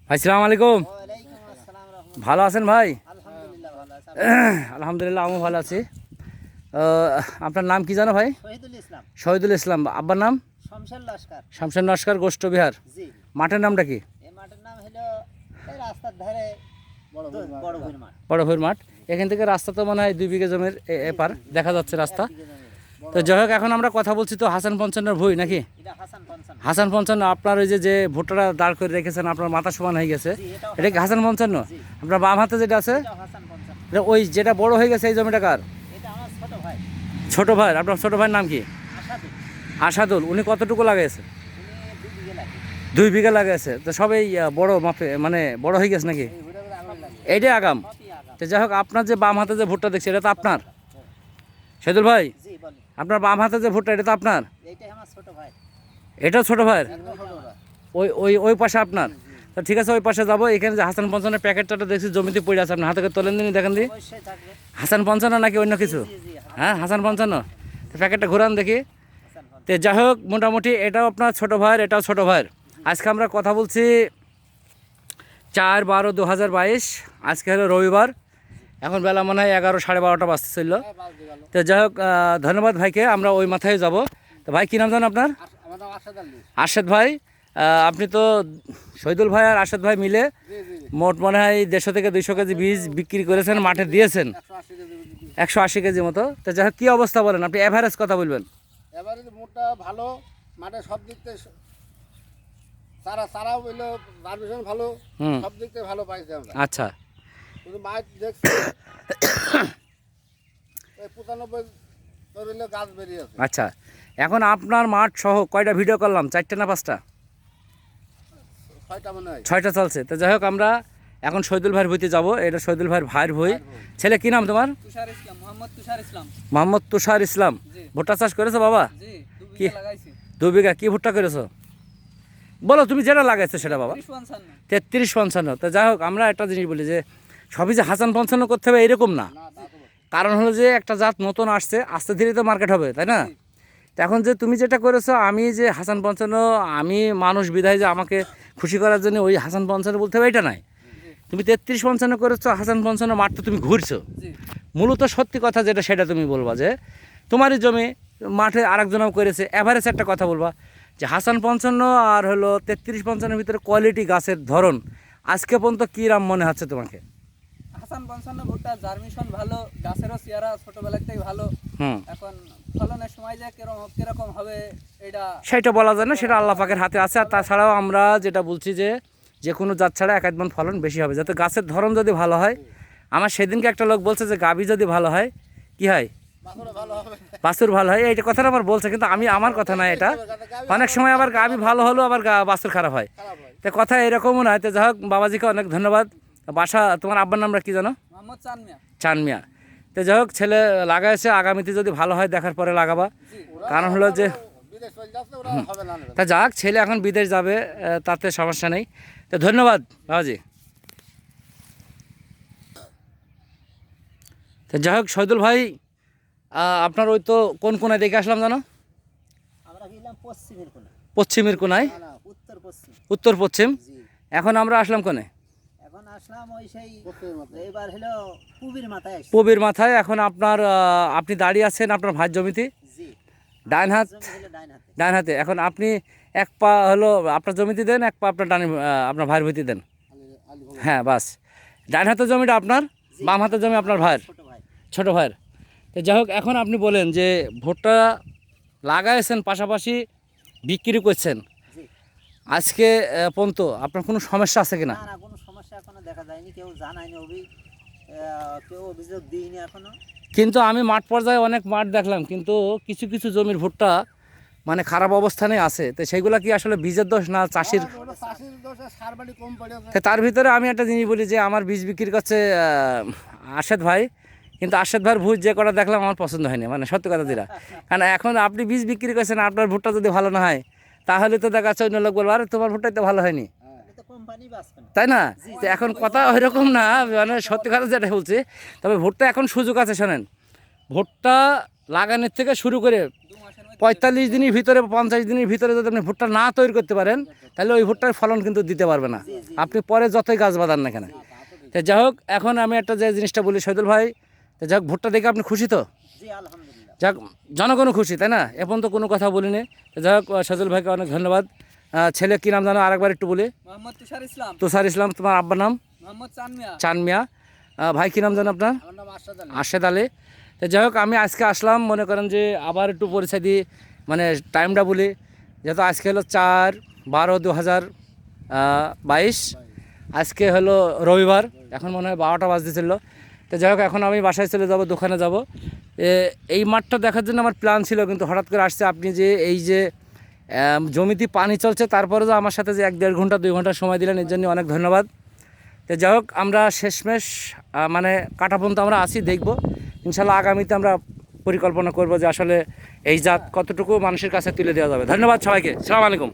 ভাই সালাম আলাইকুম। ভালো আছেন ভাই? আলহামদুলিল্লাহ আমিও ভালো আছি। আপনার নাম কি জানো ভাই? শহীদুল ইসলাম। আব্বার নাম? শামশের নস্কর, গোষ্ঠ বিহার। মাঠের নামটা কি? বড় ভৈর মাঠ। এখান থেকে রাস্তা তো মনে হয় 2 বিঘা জমির এপার দেখা যাচ্ছে রাস্তা। তো যাই হোক, এখন আমরা কথা বলছি তো হাসান পঞ্চান্নর ভুঁই নাকি? হাসান পঞ্চান্ন। আপনার ওই যে ভুট্টাটা দাঁড় করে রেখেছেন, আপনার মাথা সমান হয়ে গেছে, এটা কি হাসান পঞ্চান্ন? আপনার বাম হাতে যেটা আছে ওই যেটা বড় হয়ে গেছে, এই জমিটা কার? ছোট ভাই। আপনার ছোট ভাইয়ের নাম কি? আসাদুল। উনি কতটুকু লাগাইছে? 2 বিঘা লাগাইছে। তো সবাই বড় মাপে মানে বড় হয়ে গেছে নাকি? এইটাই আগাম। তো যাই হোক, আপনার যে বাম হাতে যে ভুট্টা দেখছি এটা তো আপনার? শহীদুল ভাই, আপনার বাম হাতে যে ভুট্টা এটা তো আপনার? এটাও ছোট ভাইয়ের? ওই ওই ওই পাশে আপনার? তো ঠিক আছে, ওই পাশে যাবো। এখানে যে হাসান পঞ্চান্নের প্যাকেটটা দেখছি জমিতে পড়ে আছে, আপনার হাতে করে তোলেন দিন, দেখেন দিই। হাসান পঞ্চান্ন নাকি অন্য কিছু? হ্যাঁ, হাসান পঞ্চান্ন। তো প্যাকেটটা ঘুরান দেখি। তো যাই হোক, মোটামুটি এটাও আপনার ছোট ভাইয়ের, এটাও ছোট ভাইয়ের। আজকে আমরা কথা বলছি 4/12/2022। আজকে হলো রবিবার। এখন বেলা মনে হয় 11 সাড়ে 12টা বাজছিল। তো যাই হোক, ধন্যবাদ ভাইকে। আমরা ওই মাথায় যাব। তো ভাই কী নাম জানো আপনার? আরশেদ ভাই। আপনি তো শহীদুল ভাই আর আরশেদ ভাই মিলে মোট মনে হয় 150 থেকে 200 কেজি বীজ বিক্রি করেছেন, মাঠে দিয়েছেন 180 কেজি মতো। তো যাই হোক, কী অবস্থা বলেন, আপনি অ্যাভারেজ কথা বলবেন। এবারে মোটটা ভালো, মাঠে সব দিক থেকে সারাও হইলো, পারমিশন ভালো, সব দিক থেকে ভালো পাইছি আমরা। আচ্ছা, শুধু মাঠ দেখছি 95 তোর হইলো গাছ বেরিয়ে আছে। আচ্ছা, এখন আপনার মাঠ সহ কয়টা ভিডিও করলাম? 4টে না 5টা? 6টা মনে হয়। 6টা চলছে। তো যাই হোক, আমরা এখন শহীদুল ভাইয়ের ভুঁইতে যাবো। এটা শহীদুল ভাইয়ের ভাইয়ের ভুঁই। ছেলে কি নাম তোমার? তুষার ইসলাম, মোহাম্মদ তুষার ইসলাম। মোহাম্মদ তুষার ইসলাম। ভুট্টা চাষ করেছো বাবা? জি, 2 কি? বিঘা লাগাইছি। 2 বিঘা। কি ভুট্টা করেছো বলো, তুমি যেটা লাগাইছো সেটা বাবা? 33-55। 33-55। তো যাই হোক, আমরা একটা জিনিস বলি যে সবই যে হাসান পঞ্চান্ন করতে হবে এরকম না। কারণ হলো যে একটা জাত নতুন আসছে, আস্তে ধীরে তো মার্কেট হবে, তাই না? তো এখন যে তুমি যেটা করেছো, আমি যে হাসান পঞ্চান্ন, আমি মানুষ বিধায় যে আমাকে খুশি করার জন্য ওই হাসান পঞ্চান্ন বলতে হবে এটা নাই। তুমি 33-55 করেছো, হাসান পঞ্চান্ন মাঠটা তুমি ঘুরছো। মূলত সত্যি কথা যেটা সেটা তুমি বলবা যে তোমারই জমি, মাঠে আরেকজনও করেছে। অ্যাভারেজ একটা কথা বলবা যে হাসান পঞ্চান্ন আর হলো 33-55-এর ভিতরে কোয়ালিটি গাছের ধরন আজকে পর্যন্ত কী রাম মনে হচ্ছে তোমাকে? হাসান 55 ভুট্টা জার্মিশন ভালো, গাছেরও চেহারা ছোটবেলাতেই ভালো। এখন ফলনের সময় যে কিরকম হবে এটা সেটা বলা যায় না, সেটা আল্লাহ পাকের হাতে আছে। আর তাছাড়াও আমরা যেটা বলছি যে যে কোনো জাত ছাড়া 1 মণ ফলন বেশি হবে, যাতে গাছের ধরন যদি ভালো হয়। আমার সেদিনকে একটা লোক বলছে যে গাভী যদি ভালো হয় কি হয়, বাছুর ভালো হয়। এইটা কথাটা আমার বলছে, কিন্তু আমি আমার কথা না এটা। অনেক সময় আবার গাভী ভালো হলো আবার বাছুর খারাপ হয়। তো কথা এরকমও নয়। তো যাই হোক, বাবাজিকে অনেক ধন্যবাদ। বাসা তোমার আব্বার নামটা কি জানো? মোহাম্মদ চানমিয়া। চানমিয়া। তো যাই হোক, ছেলে লাগাইছে, আগামীতে যদি ভালো হয় দেখার পরে লাগাবা। কারণ হলো যে তা যাক, ছেলে এখন বিদেশ যাবে, তাতে সমস্যা নেই। তো ধন্যবাদ বাবাজি। তো যাই হোক, শহীদুল ভাই, আপনার ওই তো কোন কোনায় দেখে আসলাম জানো? আমরা গেলাম পশ্চিমের কোণে। পশ্চিমের কোনায়? না, উত্তর পশ্চিম। উত্তর পশ্চিম। এখন আমরা আসলাম কোনে? এখন আসলাম ওই সেই এবার হলো পুবির মাথায়। পুবির মাথায়। এখন আপনার আপনি দাঁড়িয়ে আছেন আপনার ভাইয়ের জমিতে, ডান হাত, ডান হাতে। এখন আপনি 1 পা হলো আপনার জমিতে দেন, 1 পা আপনার ডানে আপনার ভাইয়ের ভুঁইতে দেন। হ্যাঁ, বাস। ডান হাতের জমিটা আপনার, বাম হাতের জমি আপনার ভাইয়ের, ছোটো ভাইয়ের। তো যাই হোক, এখন আপনি বলেন যে ভুট্টা লাগাইছেন, পাশাপাশি বিক্রি করছেন, আজকে পর্যন্ত আপনার কোনো সমস্যা আছে কিনা? না, কোনো সমস্যা এখনো দেখা যায়নি, কেউ জানায়নি, কেউ অভিযোগ দিইনি এখনো। কিন্তু আমি মাঠ পর্যায়ে অনেক মাঠ দেখলাম, কিন্তু কিছু কিছু জমির ভুট্টা মানে খারাপ অবস্থানে আছে। তো সেইগুলা কি আসলে বীজের দোষ না চাষির? তার ভিতরে আমি একটা জিনিস বলি যে আমার বীজ বিক্রি করছে আরশেদ ভাই, কিন্তু আরশেদ ভাইয়ের ভুজ যে কটা দেখলাম আমার পছন্দ হয়নি, মানে সত্যি কথা যেটা। কারণ এখন আপনি বীজ বিক্রি করছেন, আপনার ভুট্টা যদি ভালো না হয় তাহলে তো দেখা যাচ্ছে অন্য লোক বলবো আরে তোমার ভুট্টাই তো ভালো হয়নি, তাই না? তো এখন কথা ওই রকম না, মানে সত্যি কথা যেটা বলছি। তবে ভুট্টা এখন সুযোগ আছে, শোনেন, ভুট্টা লাগানোর থেকে শুরু করে 45 দিনের ভিতরে 50 দিনের ভিতরে যদি আপনি ভুট্টা না তৈরি করতে পারেন তাহলে ওই ভুট্টার ফলন কিন্তু দিতে পারবে না, আপনি পরে যতই গাছ বাঁধান না কেন। তো যাই হোক, এখন আমি একটা যে জিনিসটা বলি শহীদুল ভাই, তো যাই হোক ভুট্টা দেখে আপনি খুশি তো? জি আলহামদুলিল্লাহ। যাক, জনগণও খুশি, তাই না? এখন তো কোনো কথা বলিনি। তো যাই হোক, শহীদুল ভাইকে অনেক ধন্যবাদ। ছেলে কী নাম জানো আরেকবার একটু বলি? মোহাম্মদ তুষার ইসলাম। তুষার ইসলাম। তোমার আব্বার নাম? মোহাম্মদ চানমিয়া। চান মিয়া। ভাই কী নাম জানো আপনার? আমার নাম আশরাদ আলী। আরশেদ আলী। তো যাই হোক, আমি আজকে আসলাম, মনে করেন যে আবার একটু পরিচয় দিই, মানে টাইমটা বলি। যেহেতু আজকে হলো 4/12/2022, আজকে হলো রবিবার, এখন মনে হয় 12টা বাজতেছিল। তো যাই হোক, এখন আমি বাসায় চলে যাব, দোকানে যাব। এই মাঠটা দেখার জন্য আমার প্ল্যান ছিল, কিন্তু হঠাৎ করে আসছে। আপনি যে এই যে জমিতে পানি চলছে, তারপরে যে আমার সাথে যে 1-1.5 ঘন্টা 2 ঘন্টা সময় দিলেন, এর জন্য অনেক ধন্যবাদ। তো যাই হোক, আমরা শেষমেশ মানে কাটা পর্যন্ত আমরা আসি, দেখব ইনশাল্লাহ। আগামীতে আমরা পরিকল্পনা করব যে আসলে এই জাত কতটুকু মানুষের কাছে তুলে দেওয়া যাবে। ধন্যবাদ সবাইকে। আসসালামু আলাইকুম।